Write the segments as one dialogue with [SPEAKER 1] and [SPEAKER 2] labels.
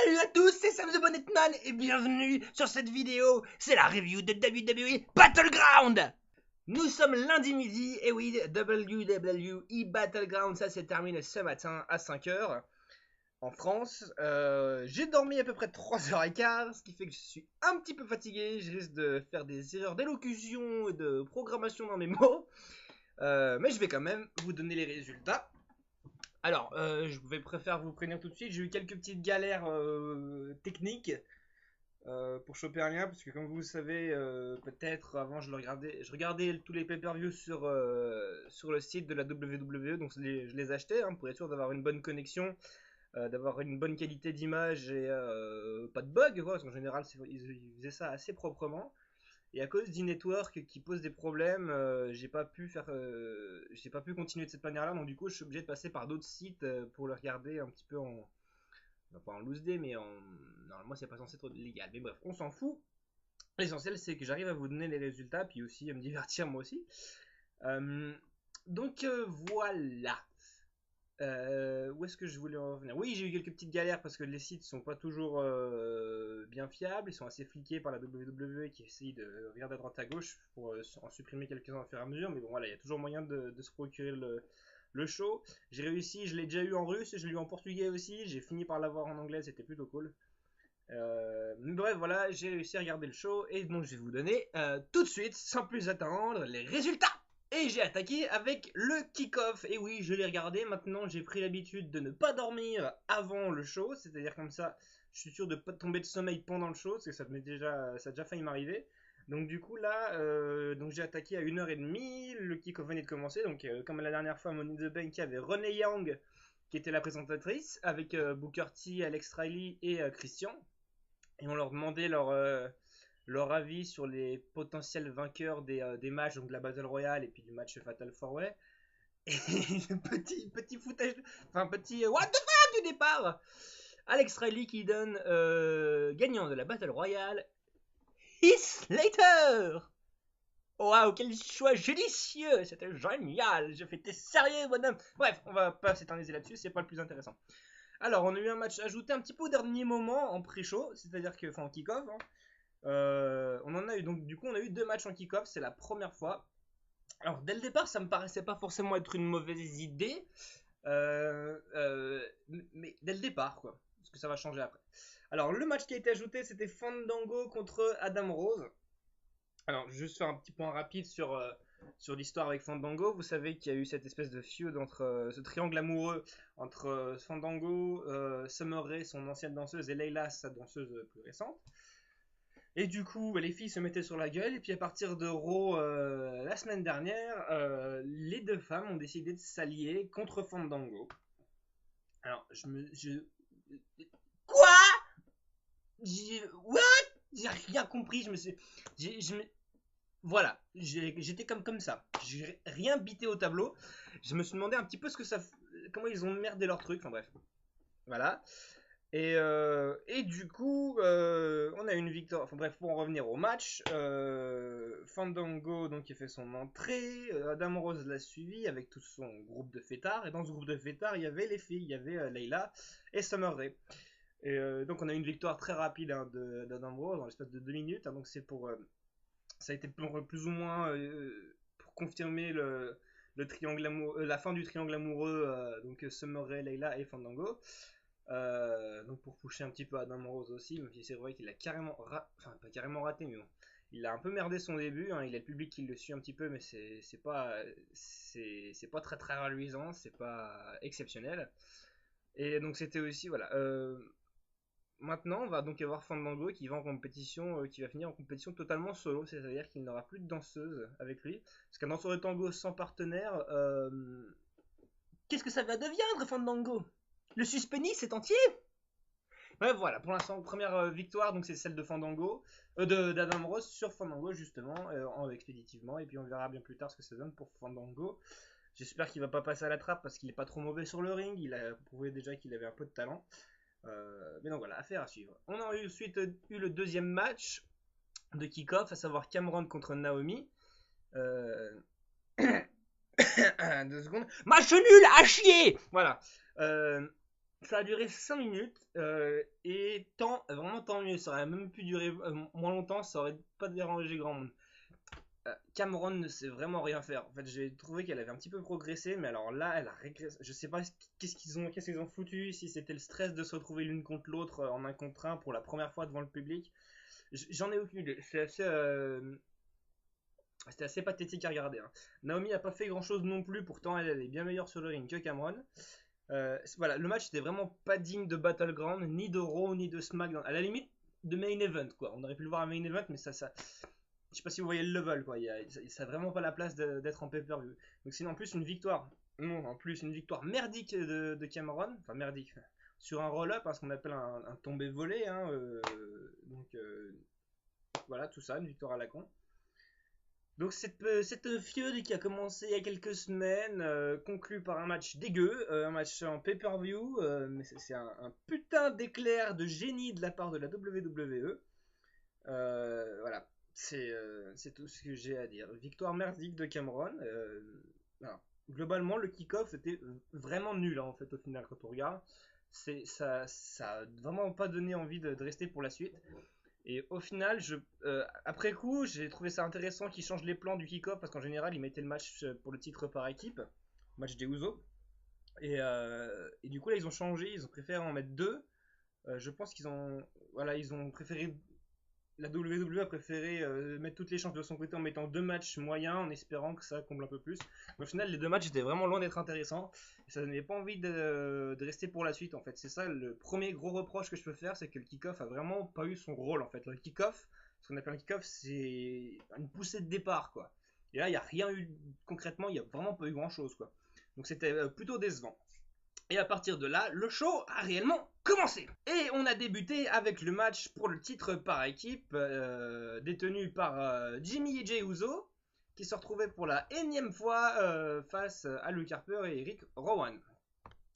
[SPEAKER 1] Salut à tous, c'est Sam the Bonnetman et bienvenue sur cette vidéo. C'est la review de WWE Battleground. Nous sommes lundi midi et oui, WWE Battleground, ça s'est terminé ce matin à 5h en France. J'ai dormi à peu près 3h15, ce qui fait que je suis un petit peu fatigué. Je risque de faire des erreurs d'élocution et de programmation dans mes mots. Mais je vais quand même vous donner les résultats. Alors, je préfère vous prévenir tout de suite, j'ai eu quelques petites galères techniques pour choper un lien, parce que comme vous le savez, peut-être avant je regardais tous les pay-per-views sur le site de la WWE, donc je les achetais pour être sûr d'avoir une bonne connexion, d'avoir une bonne qualité d'image et pas de bug, quoi, parce qu'en général ils faisaient ça assez proprement. Et à cause d'e-network qui pose des problèmes, j'ai pas pu continuer de cette manière-là. Donc du coup, je suis obligé de passer par d'autres sites pour le regarder un petit peu pas en loose day, mais normalement, c'est pas censé être légal. Mais bref, on s'en fout. L'essentiel, c'est que j'arrive à vous donner les résultats, puis aussi à me divertir moi aussi. Donc voilà. Où est-ce que je voulais en revenir? Oui, j'ai eu quelques petites galères parce que les sites sont pas toujours bien fiables. Ils sont assez fliqués par la WWE qui essaye de regarder à droite à gauche pour en supprimer quelques-uns au fur et à mesure. Mais bon, voilà, il y a toujours moyen de se procurer le show. J'ai réussi, je l'ai déjà eu en russe, je l'ai eu en portugais aussi. J'ai fini par l'avoir en anglais, c'était plutôt cool. Bref, voilà, j'ai réussi à regarder le show et donc je vais vous donner tout de suite, sans plus attendre, les résultats. Et j'ai attaqué avec le kick-off. Et oui, je l'ai regardé. Maintenant, j'ai pris l'habitude de ne pas dormir avant le show. C'est-à-dire comme ça, je suis sûr de ne pas tomber de sommeil pendant le show. Parce que ça a déjà failli m'arriver. Donc du coup là, donc j'ai attaqué à 1h30. Le kick-off venait de commencer. Donc comme la dernière fois, Money in the Bank, il y avait Renee Young qui était la présentatrice. Avec Booker T, Alex Riley et Christian. Et on leur demandait leur avis sur les potentiels vainqueurs des matchs, donc de la Battle Royale et puis du match Fatal 4-Way. Et petit footage, enfin petit what the fuck du départ. Alex Riley qui donne gagnant de la Battle Royale, Heath Slater. Waouh, quel choix judicieux, c'était génial. Je fais t'es sérieux, bonhomme. Bref, on va pas s'éterniser là-dessus, c'est pas le plus intéressant. Alors, on a eu un match ajouté un petit peu au dernier moment en pré-show, c'est-à-dire que, enfin en kick-off. On en a eu donc du coup on a eu 2 matchs en kick-off, c'est la première fois. Alors dès le départ ça me paraissait pas forcément être une mauvaise idée, mais dès le départ quoi, parce que ça va changer après. Alors le match qui a été ajouté c'était Fandango contre Adam Rose. Alors juste faire un petit point rapide sur l'histoire avec Fandango. Vous savez qu'il y a eu cette espèce de feud entre ce triangle amoureux entre Fandango, Summer Rae, son ancienne danseuse, et Layla, sa danseuse plus récente. Et du coup, les filles se mettaient sur la gueule. Et puis à partir de Raw la semaine dernière, les deux femmes ont décidé de s'allier contre Fandango. Alors, Quoi? What? J'ai rien compris. Voilà, j'étais comme ça. J'ai rien bité au tableau. Je me suis demandé un petit peu comment ils ont merdé leur truc. Enfin bref. Voilà. Et du coup, on a une victoire. Enfin bref, pour en revenir au match, Fandango donc qui fait son entrée, Adam Rose l'a suivi avec tout son groupe de fêtards. Et dans ce groupe de fêtards, il y avait les filles, il y avait Layla et Summer Rae. Et donc on a une victoire très rapide d'Adam Rose dans l'espace de 2 minutes. Donc c'est ça a été plus ou moins pour confirmer le triangle la fin du triangle amoureux, donc Summer Rae, Layla et Fandango. Donc pour pousser un petit peu Adam Rose aussi, même si c'est vrai qu'il a carrément enfin pas carrément raté, mais bon, il a un peu merdé son début, il a le public qui le suit un petit peu, mais c'est pas très très reluisant, c'est pas exceptionnel. Et donc c'était aussi voilà. Maintenant, on va donc avoir Fandango qui va en compétition, qui va finir en compétition totalement solo, c'est-à-dire qu'il n'aura plus de danseuse avec lui, parce qu'un danseur de tango sans partenaire, qu'est-ce que ça va devenir Fandango? Le suspense est entier. Ouais, voilà, pour l'instant, première victoire, donc c'est celle de Fandango, d'Adam Rose sur Fandango, justement, expéditivement, et puis on verra bien plus tard ce que ça donne pour Fandango. J'espère qu'il va pas passer à la trappe parce qu'il est pas trop mauvais sur le ring, il a prouvé déjà qu'il avait un peu de talent. Mais donc voilà, affaire à suivre. On a ensuite eu le deuxième match de kick-off, à savoir Cameron contre Naomi. 2 secondes. Match nul à chier. Voilà. Ça a duré 5 minutes et tant mieux, ça aurait même pu durer moins longtemps, ça aurait pas dérangé grand monde. Cameron ne sait vraiment rien faire. En fait, j'ai trouvé qu'elle avait un petit peu progressé, mais alors là, elle a régressé. Je sais pas qu'est-ce qu'ils ont foutu, si c'était le stress de se retrouver l'une contre l'autre en un contre un pour la première fois devant le public. J'en ai aucune idée. C'était assez pathétique à regarder. Hein. Naomi a pas fait grand chose non plus, pourtant elle est bien meilleure sur le ring que Cameron. Voilà, le match était vraiment pas digne de Battleground, ni de Raw, ni de SmackDown. À la limite, de Main Event, quoi. On aurait pu le voir à Main Event, mais je sais pas si vous voyez le level, quoi. Ça a vraiment pas la place d'être en pay-per-view. Donc c'est en plus une victoire. Non, en plus une victoire merdique de Cameron. Enfin, merdique. Sur un roll-up, hein, ce qu'on appelle un tombé volé. Hein, donc voilà, tout ça, une victoire à la con. Donc cette feud qui a commencé il y a quelques semaines, conclue par un match dégueu, un match en pay-per-view, mais c'est un putain d'éclair de génie de la part de la WWE. Voilà, c'est tout ce que j'ai à dire. Victoire merdique de Cameron. Alors, globalement, le kick-off était vraiment nul hein, en fait au final quand on regarde. Ça a vraiment pas donné envie de rester pour la suite. Et au final, après coup, j'ai trouvé ça intéressant qu'ils changent les plans du kick-off parce qu'en général, ils mettaient le match pour le titre par équipe, match des Usos. Et du coup, là, ils ont changé, ils ont préféré en mettre deux. Je pense ils ont préféré la WWE a préféré mettre toutes les chances de son côté en mettant deux matchs moyens en espérant que ça comble un peu plus. Mais au final, les deux matchs étaient vraiment loin d'être intéressants. Et ça donnait pas envie de rester pour la suite en fait. C'est ça le premier gros reproche que je peux faire, c'est que le kick-off a vraiment pas eu son rôle en fait. Le kick-off, ce qu'on appelle un kick-off, c'est une poussée de départ quoi. Et là, il n'y a rien eu concrètement, il n'y a vraiment pas eu grand chose quoi. Donc c'était plutôt décevant. Et à partir de là, le show a réellement commencé. Et on a débuté avec le match pour le titre par équipe, détenu par Jimmy et Jey Uso, qui se retrouvaient pour la énième fois face à Luke Harper et Eric Rowan.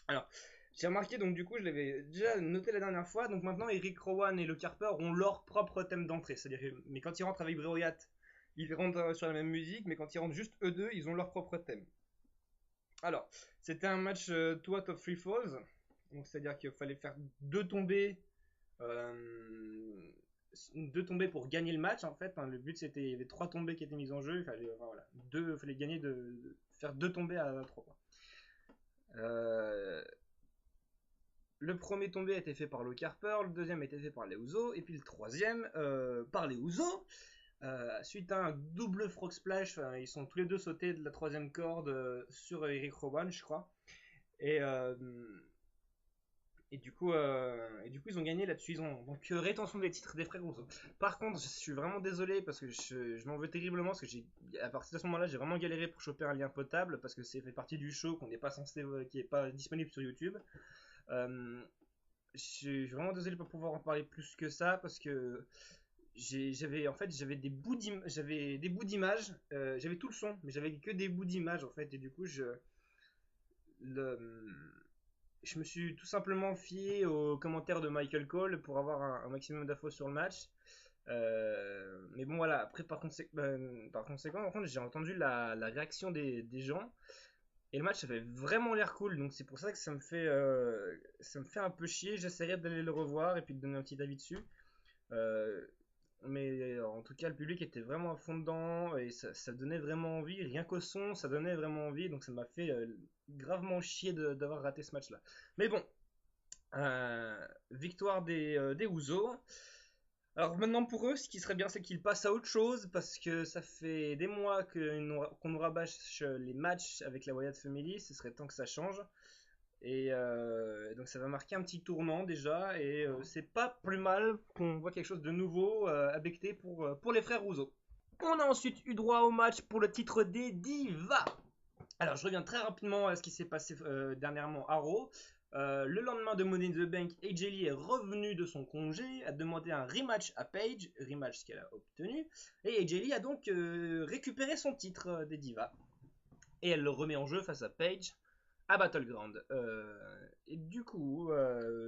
[SPEAKER 1] Alors, j'ai remarqué, donc du coup, je l'avais déjà noté la dernière fois, donc maintenant Eric Rowan et Luke Harper ont leur propre thème d'entrée. C'est-à-dire, mais quand ils rentrent avec Bray Wyatt, ils rentrent sur la même musique, mais quand ils rentrent juste eux deux, ils ont leur propre thème. Alors, c'était un match 2 out of 3 falls. Donc, c'est-à-dire qu'il fallait faire deux tombées pour gagner le match en fait. Hein. Le but c'était, il y avait 3 tombées qui étaient mises en jeu. Il fallait gagner faire 2 tombées à 3. Le premier tombé a été fait par Luke Harper, le deuxième a été fait par les Usos, et puis le troisième par les Usos. Suite à un double frog splash, ils sont tous les deux sautés de la troisième corde sur Eric Rowan, je crois. Et du coup, ils ont gagné là-dessus. Donc rétention des titres des frères Rousseau. Par contre, je suis vraiment désolé parce que je m'en veux terriblement parce que à partir de ce moment-là, j'ai vraiment galéré pour choper un lien potable parce que c'est fait partie du show qu'on n'est pas censé, qui est pas disponible sur YouTube. Je suis vraiment désolé de pas pouvoir en parler plus que ça parce que j'avais des bouts d'images, j'avais tout le son, mais j'avais que des bouts d'images en fait, et du coup je me suis tout simplement fié aux commentaires de Michael Cole pour avoir un maximum d'infos sur le match. Mais bon voilà, après par conséquent en fait, j'ai entendu la réaction des gens. Et le match avait vraiment l'air cool, donc c'est pour ça que ça me fait un peu chier. J'essaierai d'aller le revoir et puis de donner un petit avis dessus. Mais en tout cas, le public était vraiment à fond dedans et ça donnait vraiment envie. Rien qu'au son, ça donnait vraiment envie. Donc ça m'a fait gravement chier d'avoir raté ce match-là. Mais bon, victoire des Usos. Alors maintenant pour eux, ce qui serait bien, c'est qu'ils passent à autre chose parce que ça fait des mois qu'on nous rabâche les matchs avec la Wyatt Family. Ce serait temps que ça change. Et donc ça va marquer un petit tournant déjà, et c'est pas plus mal qu'on voit quelque chose de nouveau à becter pour les frères Rousseau. On a ensuite eu droit au match pour le titre des Divas. Alors je reviens très rapidement à ce qui s'est passé dernièrement à Raw. Le lendemain de Money in the Bank, AJ Lee est revenu de son congé, a demandé un rematch à Paige, rematch qu'elle a obtenu, et AJ Lee a donc récupéré son titre des Divas. Et elle le remet en jeu face à Paige à Battleground. Et du coup,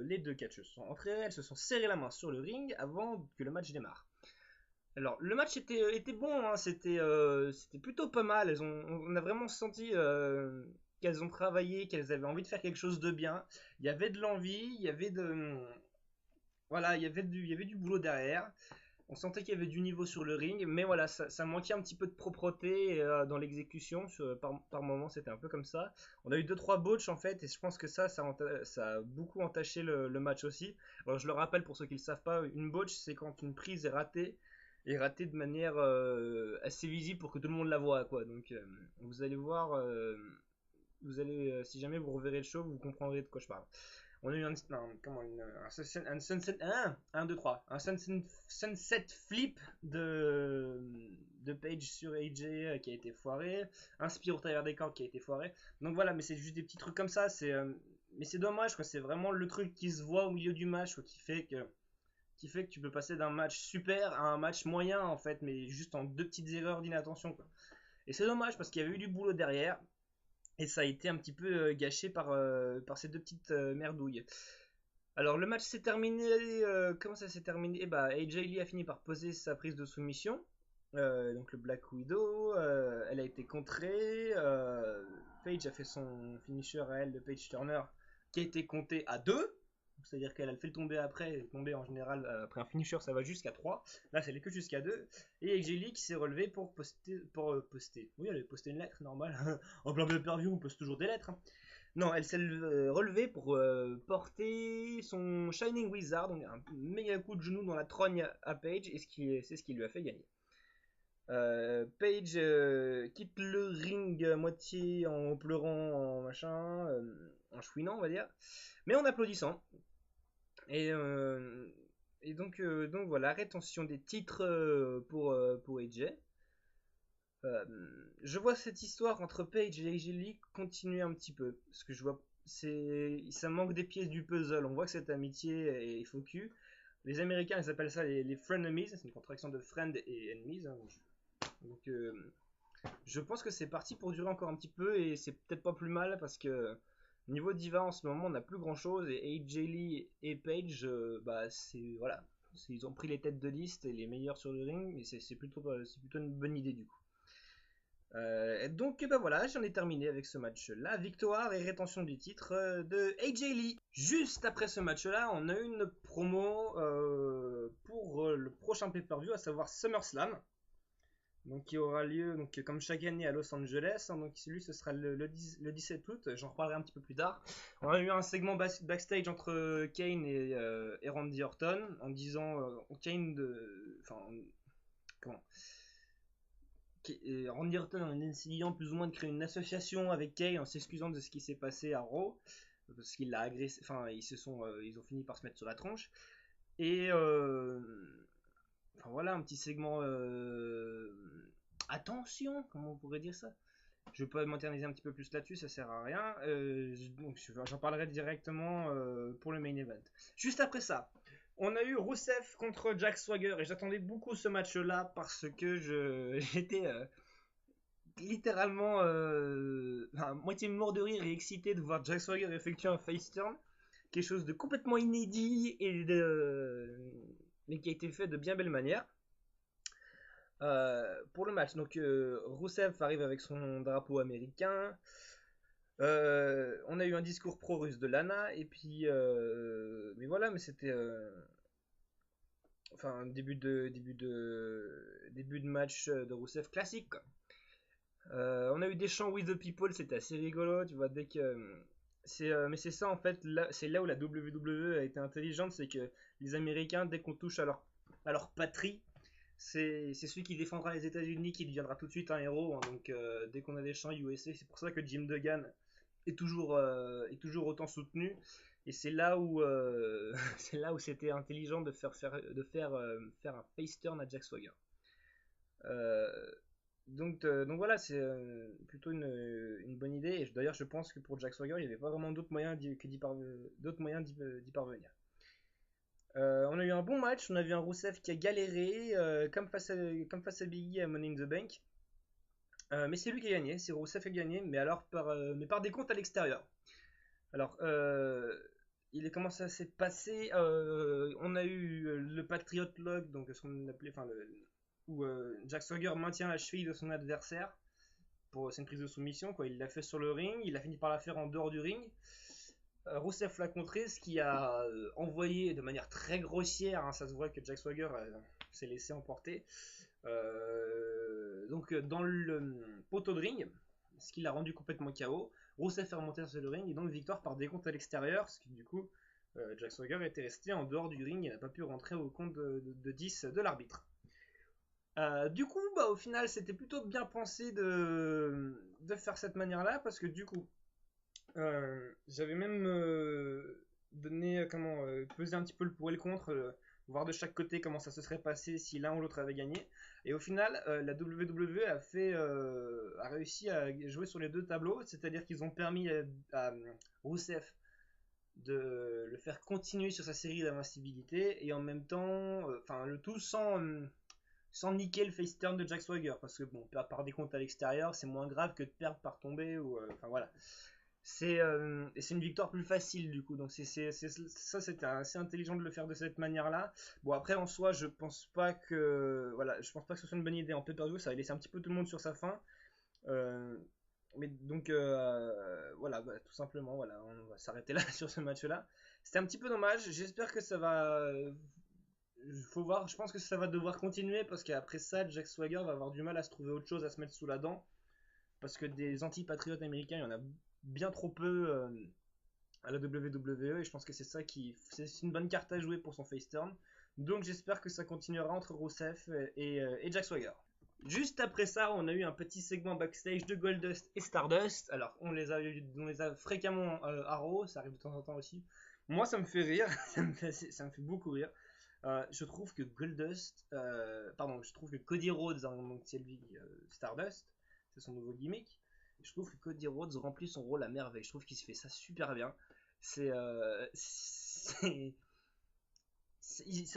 [SPEAKER 1] les deux catcheuses sont entrées, elles se sont serrées la main sur le ring avant que le match démarre. Alors, le match était bon, hein, c'était plutôt pas mal. On a vraiment senti qu'elles ont travaillé, qu'elles avaient envie de faire quelque chose de bien. Il y avait de l'envie, il y avait voilà, il y avait du boulot derrière. On sentait qu'il y avait du niveau sur le ring, mais voilà, ça manquait un petit peu de propreté dans l'exécution. Par moment, c'était un peu comme ça. On a eu deux trois botches en fait, et je pense que ça a beaucoup entaché le match aussi. Alors je le rappelle pour ceux qui ne le savent pas, une botch, c'est quand une prise est ratée de manière assez visible pour que tout le monde la voit, quoi. Donc vous allez voir, si jamais vous reverrez le show, vous comprendrez de quoi je parle. On a eu un sunset, un, 2, 3, un sunset flip de Page sur AJ qui a été foiré, un spear au travers des cordes qui a été foiré. Donc voilà, mais c'est juste des petits trucs comme ça. Mais c'est dommage, quoi. C'est vraiment le truc qui se voit au milieu du match, quoi, qui fait que tu peux passer d'un match super à un match moyen en fait, mais juste en deux petites erreurs d'inattention, quoi. Et c'est dommage parce qu'il y avait eu du boulot derrière. Et ça a été un petit peu gâché par ces deux petites merdouilles. Alors le match s'est terminé. Comment ça s'est terminé? Bah, AJ Lee a fini par poser sa prise de soumission. Donc le Black Widow, elle a été contrée. Paige a fait son finisher à elle, de Paige Turner, qui a été compté à 2. C'est-à-dire qu'elle a fait le tomber après. Et tomber en général, après un finisher, ça va jusqu'à 3. Là, ça allait que jusqu'à 2. Et AJ Lee qui s'est relevé pour poster. Oui, elle avait posté une lettre, normale. En plein pay-per-view, on poste toujours des lettres, hein. Non, elle s'est relevée pour porter son Shining Wizard, donc un méga coup de genou dans la trogne à Paige, et c'est ce qui lui a fait gagner. Paige quitte le ring à moitié en pleurant, en machin, en chouinant, on va dire, mais en applaudissant. Et, euh, donc voilà, rétention des titres pour AJ. Euh, je vois cette histoire entre Paige et AJ Lee continuer un petit peu. Parce que je vois, ça manque des pièces du puzzle. On voit que cette amitié est faux cul. Les Américains, ils appellent ça les frenemies. C'est une contraction de friend et enemies, hein. Donc, je pense que c'est parti pour durer encore un petit peu. Et c'est peut-être pas plus mal parce que niveau diva en ce moment, on n'a plus grand chose. Et AJ Lee et Paige, bah, voilà. Ils ont pris les têtes de liste et les meilleurs sur le ring. Mais c'est plutôt une bonne idée du coup. Donc bah voilà, j'en ai terminé avec ce match-là. Victoire et rétention du titre de AJ Lee. Juste après ce match-là, on a eu une promo pour le prochain pay-per-view, à savoir SummerSlam. Donc qui aura lieu comme chaque année à Los Angeles, hein. Donc celui ce sera le 17 août, j'en reparlerai un petit peu plus tard. On a eu un segment backstage entre Kane et Randy Orton en disant Kane comment Randy Orton en essayant plus ou moins de créer une association avec Kane en s'excusant de ce qui s'est passé à Raw parce qu'il l'a agressé, enfin ils ont fini par se mettre sur la tronche et enfin voilà un petit segment attention, comment on pourrait dire ça. Je vais pas m'interniser un petit peu plus là-dessus, ça sert à rien. Donc j'en parlerai directement pour le main event. Juste après ça, on a eu Rusev contre Jack Swagger et j'attendais beaucoup ce match-là parce que j'étais littéralement moitié mort de rire et excité de voir Jack Swagger effectuer un face turn, quelque chose de complètement inédit mais qui a été fait de bien belle manière. Pour le match, donc Rusev arrive avec son drapeau américain. On a eu un discours pro-russe de Lana et puis mais voilà, mais c'était enfin début de match de Rusev classique, quoi. On a eu des chants with the people, c'était assez rigolo, tu vois, dès que mais c'est ça en fait, c'est là où la WWE a été intelligente, c'est que les Américains, dès qu'on touche à leur patrie, c'est celui qui défendra les États-Unis qui deviendra tout de suite un héros, hein. Donc dès qu'on a des chants USA, c'est pour ça que Jim Duggan est toujours autant soutenu. Et c'est là où c'est là où c'était intelligent de faire un face turn à Jack Swagger. Euh, donc voilà, c'est plutôt une bonne idée. Et d'ailleurs, je pense que pour Jack Swagger, il n'y avait pas vraiment d'autres moyens d'y parvenir. On a eu un bon match, on a vu un Rousseff qui a galéré, comme face à Biggie à Money in the Bank. Mais c'est lui qui a gagné, c'est Rousseff qui a gagné, mais alors par des comptes à l'extérieur. Alors, comment ça s'est passé? On a eu le Patriot Lock, donc ce qu'on appelait, où Jack Swagger maintient la cheville de son adversaire c'est une prise de soumission, quoi. Il l'a fait sur le ring, il a fini par la faire en dehors du ring. Rusev l'a contré, ce qui a envoyé de manière très grossière, hein, ça se voit que Jack Swagger s'est laissé emporter. Donc dans le poteau de ring, ce qui l'a rendu complètement KO. Rusev est remonté sur le ring et donc victoire par décompte à l'extérieur, ce qui du coup Jack Swagger était resté en dehors du ring et n'a pas pu rentrer au compte de 10 de l'arbitre. Du coup, bah, au final, c'était plutôt bien pensé de faire cette manière-là parce que du coup, j'avais même donné, pesé un petit peu le pour et le contre, voir de chaque côté comment ça se serait passé si l'un ou l'autre avait gagné. Et au final, la WWE a réussi à jouer sur les deux tableaux, c'est-à-dire qu'ils ont permis à Rusev de le faire continuer sur sa série d'invincibilité et en même temps, le tout sans niquer le face turn de Jack Swagger parce que bon, perdre par des comptes à l'extérieur, c'est moins grave que de perdre par tomber ou enfin voilà. C'est une victoire plus facile du coup, donc ça c'était assez intelligent de le faire de cette manière-là. Bon après en soi je pense pas que je pense pas que ce soit une bonne idée en pay-per-view, ça va laisser un petit peu tout le monde sur sa faim. Euh, mais donc bah, tout simplement voilà, on va s'arrêter là sur ce match-là. C'était un petit peu dommage, j'espère que ça va faut voir, je pense que ça va devoir continuer parce qu'après ça Jack Swagger va avoir du mal à se trouver autre chose à se mettre sous la dent parce que des anti-patriotes américains, il y en a bien trop peu à la WWE et je pense que c'est une bonne carte à jouer pour son face turn. Donc j'espère que ça continuera entre Rusev et Jack Swagger. Juste après ça, on a eu un petit segment backstage de Goldust et Stardust. Alors on les a fréquemment à Raw, ça arrive de temps en temps aussi. Moi ça me fait rire, ça me fait beaucoup rire. Je trouve que je trouve que Cody Rhodes, hein, donc c'est lui Stardust, c'est son nouveau gimmick. Je trouve que Cody Rhodes remplit son rôle à merveille. Je trouve qu'il se fait ça super bien. Ça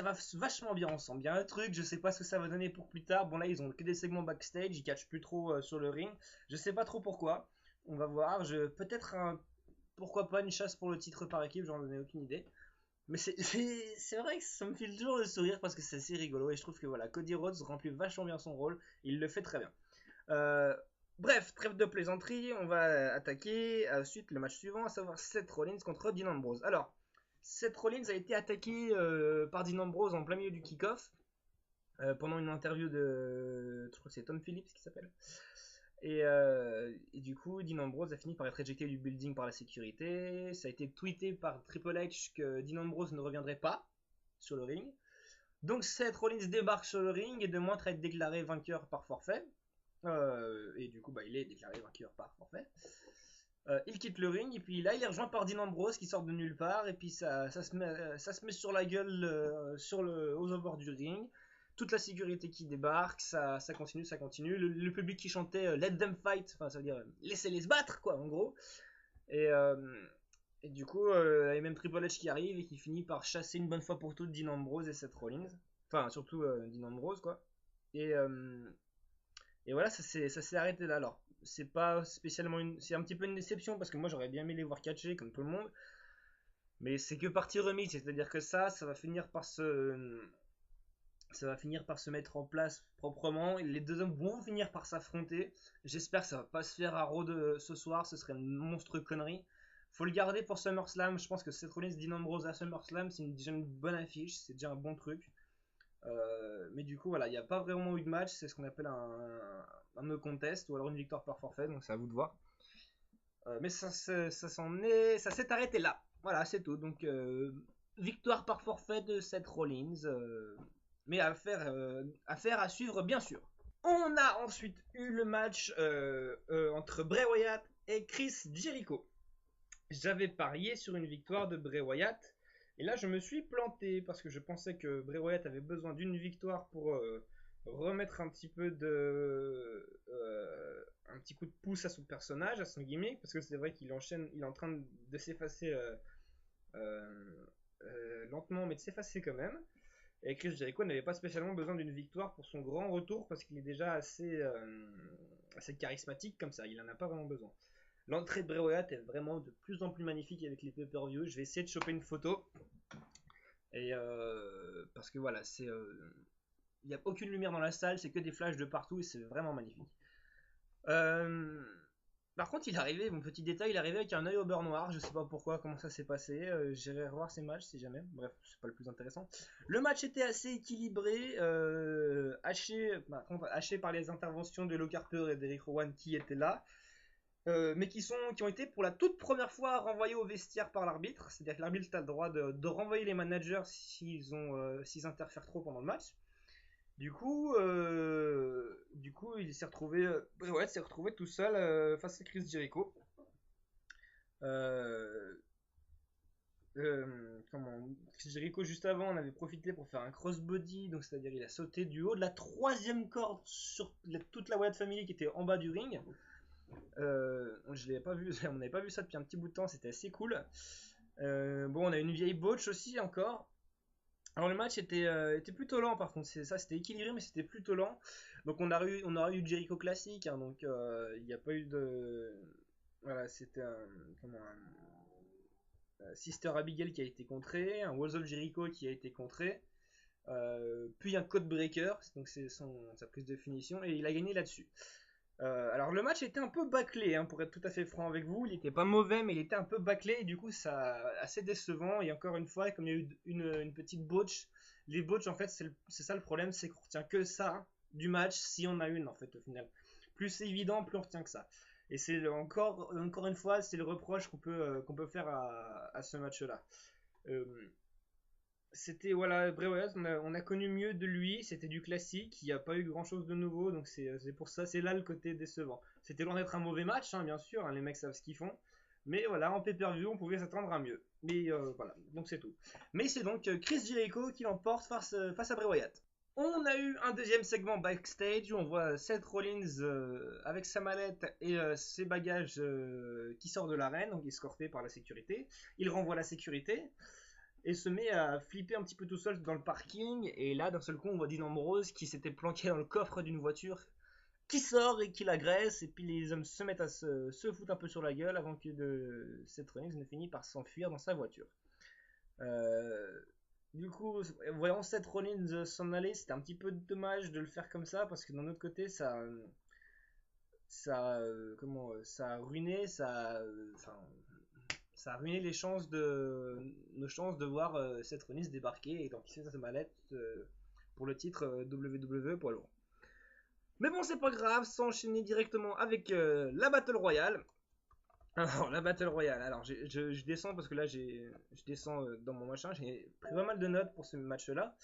[SPEAKER 1] va vachement bien ensemble. Il y a un truc, je sais pas ce que ça va donner pour plus tard. Bon là, ils ont que des segments backstage, ils catchent plus trop sur le ring. Je sais pas trop pourquoi. On va voir. Pourquoi pas une chasse pour le titre par équipe, j'en ai aucune idée. Mais c'est vrai que ça me fait toujours le sourire parce que c'est assez rigolo et je trouve que voilà, Cody Rhodes remplit vachement bien son rôle, il le fait très bien. Euh, Bref, trêve de plaisanterie, on va attaquer ensuite le match suivant, à savoir Seth Rollins contre Dean Ambrose. Alors, Seth Rollins a été attaqué par Dean Ambrose en plein milieu du kick-off pendant une interview je crois que c'est Tom Phillips qui s'appelle. Et du coup, Dean Ambrose a fini par être éjecté du building par la sécurité. Ça a été tweeté par Triple H que Dean Ambrose ne reviendrait pas sur le ring. Donc Seth Rollins débarque sur le ring et demande à être déclaré vainqueur par forfait. Et du coup, bah, il est déclaré vainqueur par forfait. Il quitte le ring et puis là, il est rejoint par Dean Ambrose qui sort de nulle part et puis ça se met sur la gueule aux abords du ring. Toute la sécurité qui débarque, ça continue, ça continue. Le public qui chantait Let them fight, enfin ça veut dire laissez-les se battre quoi en gros. Et, euh, et du coup, il y a même Triple H qui arrive et qui finit par chasser une bonne fois pour toutes Dean Ambrose et Seth Rollins. Enfin surtout Dean Ambrose quoi. Et, euh, et voilà, ça s'est arrêté là. Alors, c'est pas spécialement c'est un petit peu une déception parce que moi j'aurais bien aimé les voir catcher comme tout le monde, mais c'est que partie remise, c'est-à-dire que ça va finir par se mettre en place proprement. Les deux hommes vont finir par s'affronter. J'espère que ça va pas se faire à Raw ce soir, ce serait une monstre connerie. Faut le garder pour SummerSlam. Je pense que Seth Rollins, Dean Ambrose à SummerSlam, c'est déjà une bonne affiche, c'est déjà un bon truc. Mais du coup, voilà, il n'y a pas vraiment eu de match, c'est ce qu'on appelle un no contest ou alors une victoire par forfait, donc c'est à vous de voir. Mais ça s'est arrêté là. Voilà, c'est tout. Donc, victoire par forfait de Seth Rollins, mais à suivre, bien sûr. On a ensuite eu le match entre Bray Wyatt et Chris Jericho. J'avais parié sur une victoire de Bray Wyatt. Et là, je me suis planté parce que je pensais que Bray Wyatt avait besoin d'une victoire pour remettre un petit coup de pouce à son personnage, à son gimmick, parce que c'est vrai qu'il il est en train de s'effacer euh, lentement, mais de s'effacer quand même. Et Chris Jericho n'avait pas spécialement besoin d'une victoire pour son grand retour parce qu'il est déjà assez charismatique comme ça. Il n'en a pas vraiment besoin. L'entrée de Bray Wyatt est vraiment de plus en plus magnifique avec les pay-per-view. Je vais essayer de choper une photo. Parce que voilà, il n'y a aucune lumière dans la salle, c'est que des flashs de partout et c'est vraiment magnifique. Euh, Par contre, il arrivait, mon petit détail, il arrivait avec un œil au beurre noir. Je sais pas pourquoi, comment ça s'est passé. J'irai revoir ces matchs si jamais. Bref, c'est pas le plus intéressant. Le match était assez équilibré, haché par les interventions de Luke Harper et d'Eric Rowan qui étaient là, mais qui ont été pour la toute première fois renvoyés au vestiaire par l'arbitre. C'est-à-dire que l'arbitre a le droit de renvoyer les managers s'ils interfèrent trop pendant le match. Du coup, il s'est retrouvé, ouais, s'est retrouvé tout seul face à Chris Jericho. Euh, Chris Jericho juste avant, on avait profité pour faire un crossbody, donc c'est-à-dire il a sauté du haut de la troisième corde sur toute la Wyatt Family qui était en bas du ring. Je l'avais pas vu, on n'avait pas vu ça depuis un petit bout de temps, c'était assez cool. Bon, on a une vieille botch aussi encore. Alors le match était plutôt lent par contre, c'était équilibré mais c'était plutôt lent. Donc on a eu du Jericho classique, hein, donc il n'y a pas eu de... Voilà, c'était un Sister Abigail qui a été contré, un Walls of Jericho qui a été contré, puis un Code Breaker, donc c'est sa prise de finition, et il a gagné là-dessus. Alors le match était un peu bâclé, hein, pour être tout à fait franc avec vous. Il était pas mauvais, mais il était un peu bâclé et du coup ça assez décevant. Et encore une fois, comme il y a eu une petite botch, les botches en fait c'est ça le problème, c'est qu'on retient que ça du match si on a une en fait au final. Plus c'est évident, plus on retient que ça. Et c'est encore une fois, c'est le reproche qu'on peut faire à ce match-là. Euh, C'était, voilà, Bray Wyatt, on a connu mieux de lui, c'était du classique, il n'y a pas eu grand chose de nouveau, donc c'est pour ça, c'est là le côté décevant. C'était loin d'être un mauvais match, hein, bien sûr, hein, les mecs savent ce qu'ils font, mais voilà, en pay-per-view, on pouvait s'attendre à mieux. Mais voilà, donc c'est tout. Mais c'est donc Chris Jericho qui l'emporte face à Bray Wyatt. On a eu un deuxième segment backstage où on voit Seth Rollins avec sa mallette et ses bagages qui sort de l'arène, donc escorté par la sécurité. Il renvoie la sécurité et se met à flipper un petit peu tout seul dans le parking. Et là, d'un seul coup, on voit Dean Ambrose qui s'était planqué dans le coffre d'une voiture, qui sort et qui l'agresse. Et puis les hommes se mettent à se foutre un peu sur la gueule avant que Seth Rollins ne finisse par s'enfuir dans sa voiture. Euh, du coup, voyant Seth Rollins s'en aller, c'était un petit peu dommage de le faire comme ça parce que d'un autre côté, ça a ruiné, ça a ruiné nos chances de voir Seth Rollins débarquer et d'empiler sa mallette pour le titre WWE poids lourd. Mais bon, c'est pas grave, ça enchaîner directement avec la Battle Royale. Alors, la Battle Royale, alors je descends parce que là, je descends dans mon machin, j'ai pris pas mal de notes pour ce match-là.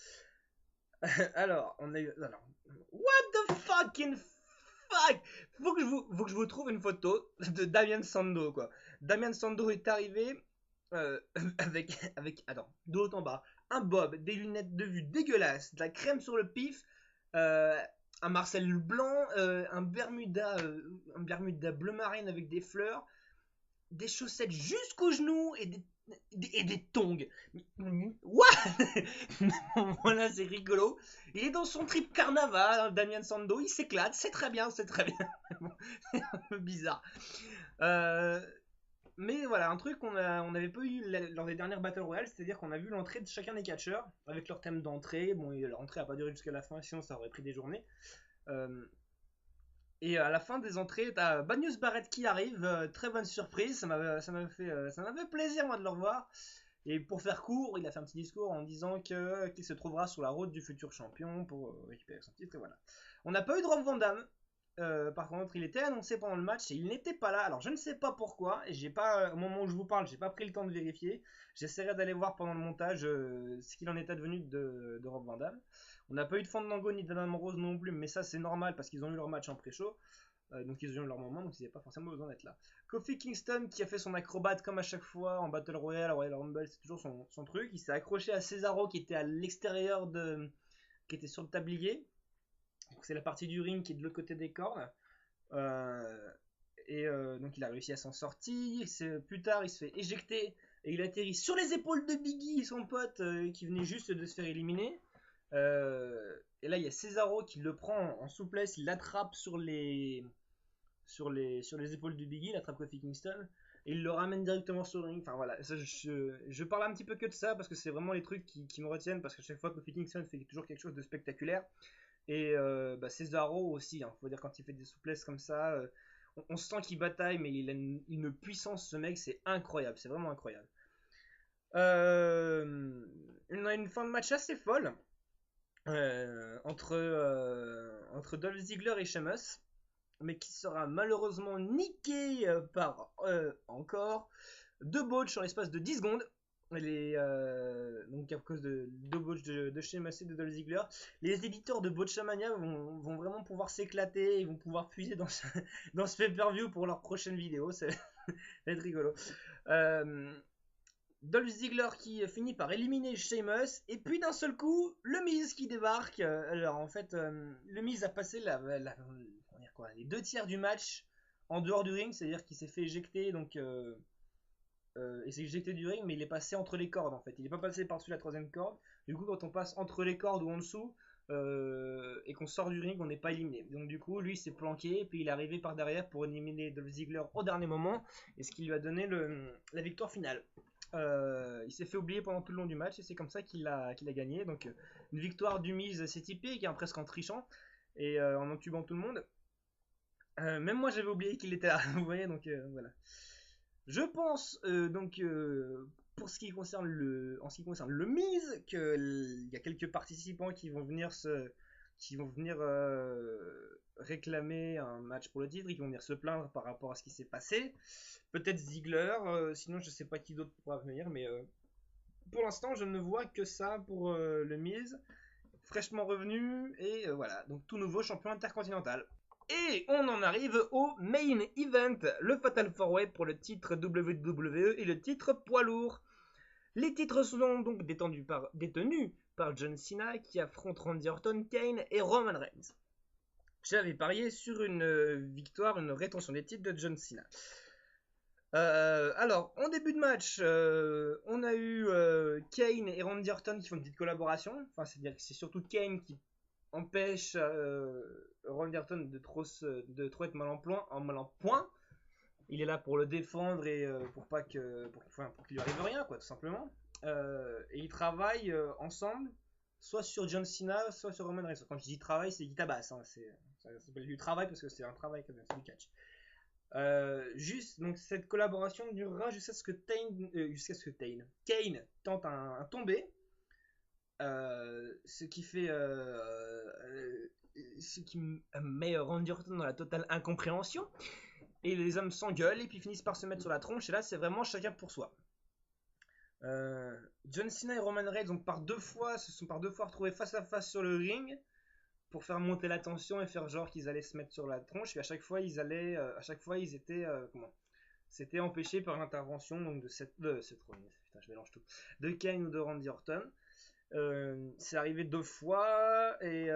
[SPEAKER 1] Alors, what the fucking fuck. Faut que je vous trouve une photo de Damien Sandow, quoi. Damien Sandow est arrivé euh, attends, de haut en bas, un bob, des lunettes de vue dégueulasses, de la crème sur le pif, euh, un Marcel blanc, un Bermuda bleu marine avec des fleurs, des chaussettes jusqu'aux genoux et des tongs. What? Voilà, c'est rigolo. Il est dans son trip carnaval, Damien Sando, il s'éclate, c'est très bien, c'est très bien. C'est un peu bizarre. Euh, mais voilà, un truc qu'on n'avait pas eu lors des dernières Battle Royale, c'est-à-dire qu'on a vu l'entrée de chacun des catcheurs avec leur thème d'entrée. Bon, l'entrée a pas duré jusqu'à la fin, sinon ça aurait pris des journées. Euh, et à la fin des entrées, t'as Bad Barrett qui arrive, très bonne surprise, ça m'avait fait plaisir moi de le revoir. Et pour faire court, il a fait un petit discours en disant qu'il se trouvera sur la route du futur champion pour récupérer son titre et voilà. On n'a pas eu de Rob Van Damme. Par contre, il était annoncé pendant le match et il n'était pas là. Alors je ne sais pas pourquoi. Et j'ai pas, au moment où je vous parle, j'ai pas pris le temps de vérifier. J'essaierai d'aller voir pendant le montage ce qu'il en est advenu de Rob Van Damme. On n'a pas eu de Fandango ni d'Adam Rose non plus, mais ça c'est normal parce qu'ils ont eu leur match en pré-show. Donc ils ont eu leur moment, donc ils n'avaient pas forcément besoin d'être là. Kofi Kingston qui a fait son acrobate comme à chaque fois en Battle Royale, Royal Rumble, c'est toujours son truc. Il s'est accroché à Cesaro qui était à l'extérieur qui était sur le tablier. Donc c'est la partie du ring qui est de l'autre côté des cordes. Euh, donc il a réussi à s'en sortir. Plus tard, il se fait éjecter et il atterrit sur les épaules de Biggie, son pote, qui venait juste de se faire éliminer. Et là, il y a Cesaro qui le prend en souplesse, il l'attrape sur les épaules de Biggie, il attrape Kofi Kingston et il le ramène directement sur le ring. Enfin voilà, ça, je parle un petit peu que de ça parce que c'est vraiment les trucs qui me retiennent parce que chaque fois Kofi Kingston fait toujours quelque chose de spectaculaire. Et Cesaro aussi, hein, faut dire quand il fait des souplesses comme ça. on sent qu'il bataille, mais il a une puissance, ce mec, c'est incroyable, c'est vraiment incroyable. On a une fin de match assez folle entre Dolph Ziggler et Sheamus, mais qui sera malheureusement niqué par encore deux botches en l'espace de 10 secondes. Donc à cause de deux botches de Sheamus et de Dolph Ziggler, les éditeurs de Botchamania vont vraiment pouvoir s'éclater, ils vont pouvoir puiser dans ce pay-per-view pour leur prochaine vidéo, ça va être rigolo. Dolph Ziggler qui finit par éliminer Sheamus, et puis d'un seul coup, le Miz qui débarque. Alors en fait, le Miz a passé les 2 tiers du match en dehors du ring, c'est-à-dire qu'il s'est fait éjecter, donc il s'est éjecté du ring, mais il est passé entre les cordes en fait. Il n'est pas passé par-dessus la 3ème corde. Du coup, quand on passe entre les cordes ou en dessous, et qu'on sort du ring, on n'est pas éliminé. Donc du coup, lui s'est planqué, et puis il est arrivé par derrière pour éliminer Dolph Ziggler au dernier moment, et ce qui lui a donné la victoire finale. Il s'est fait oublier pendant tout le long du match, et c'est comme ça qu'il a gagné. Donc une victoire du Miz, c'est typique, hein, presque en trichant et en entubant tout le monde. Même moi j'avais oublié qu'il était là, vous voyez, donc voilà. Je pense pour ce qui concerne en ce qui concerne le Miz, qu'il y a quelques participants qui vont venir réclamer un match pour le titre, et qui vont venir se plaindre par rapport à ce qui s'est passé. Peut-être Ziggler, sinon je sais pas qui d'autre pourra venir, mais pour l'instant je ne vois que ça pour le Miz, fraîchement revenu, et voilà, donc tout nouveau champion intercontinental. Et on en arrive au main event, le Fatal 4-Way pour le titre WWE et le titre poids lourd. Les titres sont donc détenus par John Cena, qui affronte Randy Orton, Kane et Roman Reigns. J'avais parié sur une rétention des titres de John Cena. Alors, en début de match, on a eu Kane et Randy Orton qui font une petite collaboration. Enfin, c'est-à-dire que c'est surtout Kane qui empêche Randy Orton de trop être mal en point. Il est là pour le défendre et pour qu'il lui arrive rien, quoi, tout simplement. Et ils travaillent ensemble, soit sur John Cena, soit sur Roman Reigns. Quand je dis travail, c'est qu'il tabasse. Hein, ça s'appelle du travail parce que c'est un travail quand même, c'est du catch. Donc cette collaboration durera jusqu'à ce que Kane tente un tombé, ce qui met Randy Orton dans la totale incompréhension, et les hommes s'engueulent et puis finissent par se mettre sur la tronche, et là c'est vraiment chacun pour soi. John Cena et Roman Reigns se sont par deux fois retrouvés face à face sur le ring pour faire monter la tension et faire genre qu'ils allaient se mettre sur la tronche, et à chaque fois ils étaient c'était empêché par l'intervention donc de Kane ou de Randy Orton. C'est arrivé 2 fois, et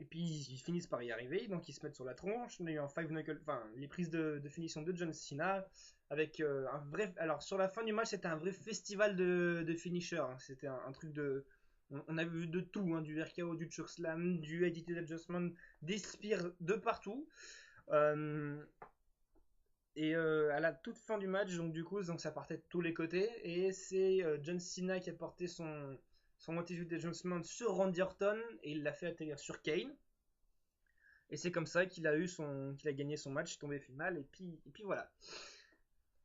[SPEAKER 1] puis ils finissent par y arriver, donc ils se mettent sur la tronche. On a eu un five knuckle, enfin les prises de finition de John Cena avec un vrai. Alors sur la fin du match, c'était un vrai festival de finishers. Hein. C'était un truc de. On a vu de tout, hein, du RKO, du chokeslam, du Attitude Adjustment, des spears de partout. Et à la toute fin du match, donc du coup, ça partait de tous les côtés, et c'est John Cena qui a porté son Attitude Adjustment sur Randy Orton, et il l'a fait atterrir sur Kane. Et c'est comme ça qu'il a gagné son match, tombé final, et puis voilà.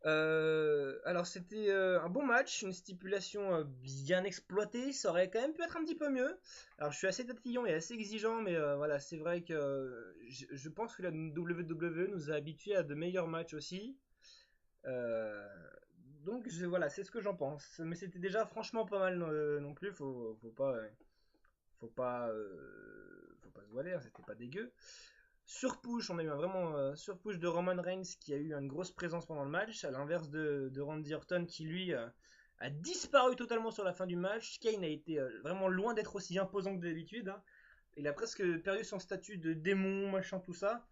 [SPEAKER 1] Alors c'était un bon match, une stipulation bien exploitée, ça aurait quand même pu être un petit peu mieux. Alors je suis assez tatillon et assez exigeant, mais voilà, c'est vrai que je pense que la WWE nous a habitués à de meilleurs matchs aussi. Donc voilà, c'est ce que j'en pense. Mais c'était déjà franchement pas mal non plus, faut pas se voiler, hein, c'était pas dégueu. Surpush, on a eu un vraiment surpush de Roman Reigns qui a eu une grosse présence pendant le match, à l'inverse de Randy Orton qui lui a disparu totalement sur la fin du match. Kane a été vraiment loin d'être aussi imposant que d'habitude. Hein. Il a presque perdu son statut de démon, machin, tout ça.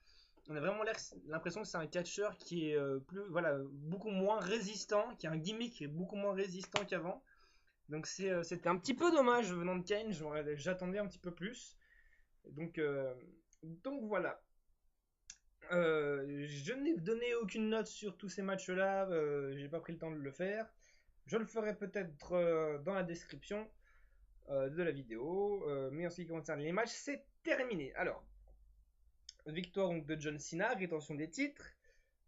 [SPEAKER 1] On a vraiment l'impression que c'est un catcheur qui est beaucoup moins résistant, qui a un gimmick qui est beaucoup moins résistant qu'avant. Donc c'était un petit peu dommage venant de Kane, j'attendais un petit peu plus. Donc voilà. Je n'ai donné aucune note sur tous ces matchs-là, j'ai pas pris le temps de le faire. Je le ferai peut-être dans la description de la vidéo, mais en ce qui concerne les matchs, c'est terminé. Alors, victoire donc, de John Cena, rétention des titres.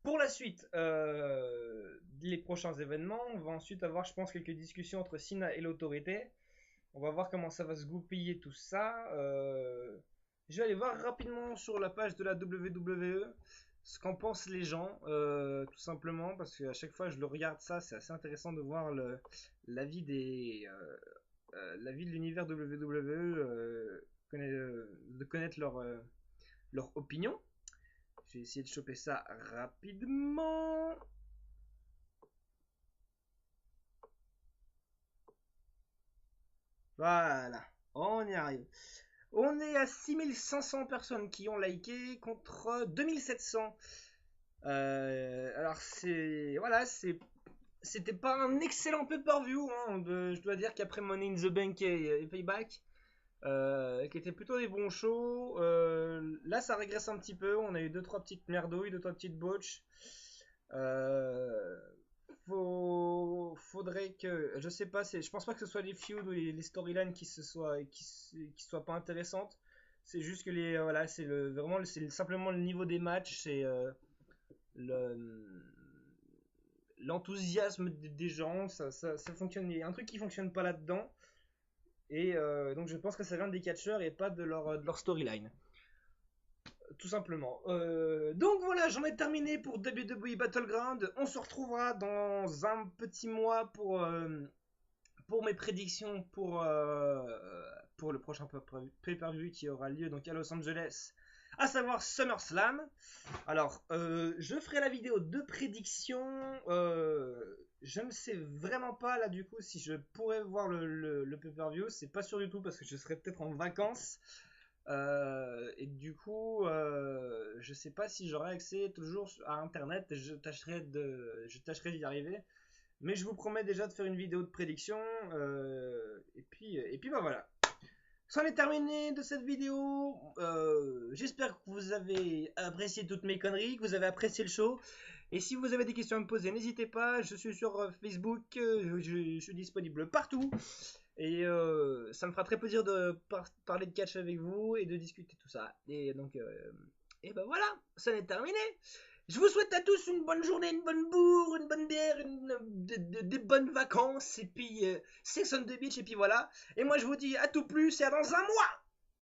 [SPEAKER 1] Pour la suite, les prochains événements, on va ensuite avoir, je pense, quelques discussions entre Cena et l'autorité. On va voir comment ça va se goupiller tout ça. Je vais aller voir rapidement sur la page de la WWE ce qu'en pensent les gens, tout simplement, parce qu'à chaque fois je le regarde ça, c'est assez intéressant de voir l'avis l'avis de l'univers WWE, de connaître leur opinion. Je vais essayer de choper ça rapidement. Voilà, on y arrive. On est à 6500 personnes qui ont liké contre 2700. Alors voilà, c'était pas un excellent pay-per-view, hein, je dois dire qu'après Money in the Bank et Payback, qui étaient plutôt des bons shows, là ça régresse un petit peu. On a eu 2-3 petites merdouilles, 2-3 petites botches. Faudrait que, je sais pas, je pense pas que ce soit les feuds ou les storylines qui soient pas intéressantes. C'est juste que voilà, c'est simplement le niveau des matchs, c'est l'enthousiasme des gens, ça fonctionne. Il y a un truc qui fonctionne pas là-dedans, et donc je pense que ça vient des catcheurs et pas de leur storyline. Tout simplement. Donc voilà, j'en ai terminé pour WWE Battleground. On se retrouvera dans un petit mois pour mes prédictions pour le prochain pay-per-view qui aura lieu donc à Los Angeles, à savoir SummerSlam. Alors, je ferai la vidéo de prédiction. Je ne sais vraiment pas là du coup si je pourrais voir le pay-per-view. C'est pas sûr du tout parce que je serai peut-être en vacances. Et du coup, je sais pas si j'aurai accès toujours à internet. Je tâcherai d'y arriver. Mais je vous promets déjà de faire une vidéo de prédiction. Et puis bah voilà. C'en est terminé de cette vidéo. J'espère que vous avez apprécié toutes mes conneries, que vous avez apprécié le show. Et si vous avez des questions à me poser, n'hésitez pas. Je suis sur Facebook. Je suis disponible partout. Et ça me fera très plaisir de parler de catch avec vous et de discuter tout ça. Et donc, et ben voilà, ça est terminé. Je vous souhaite à tous une bonne journée, une bonne bourre, une bonne bière, des bonnes vacances. Et puis, Sex on the Beach. Et puis voilà. Et moi, je vous dis à tout plus et à dans un mois.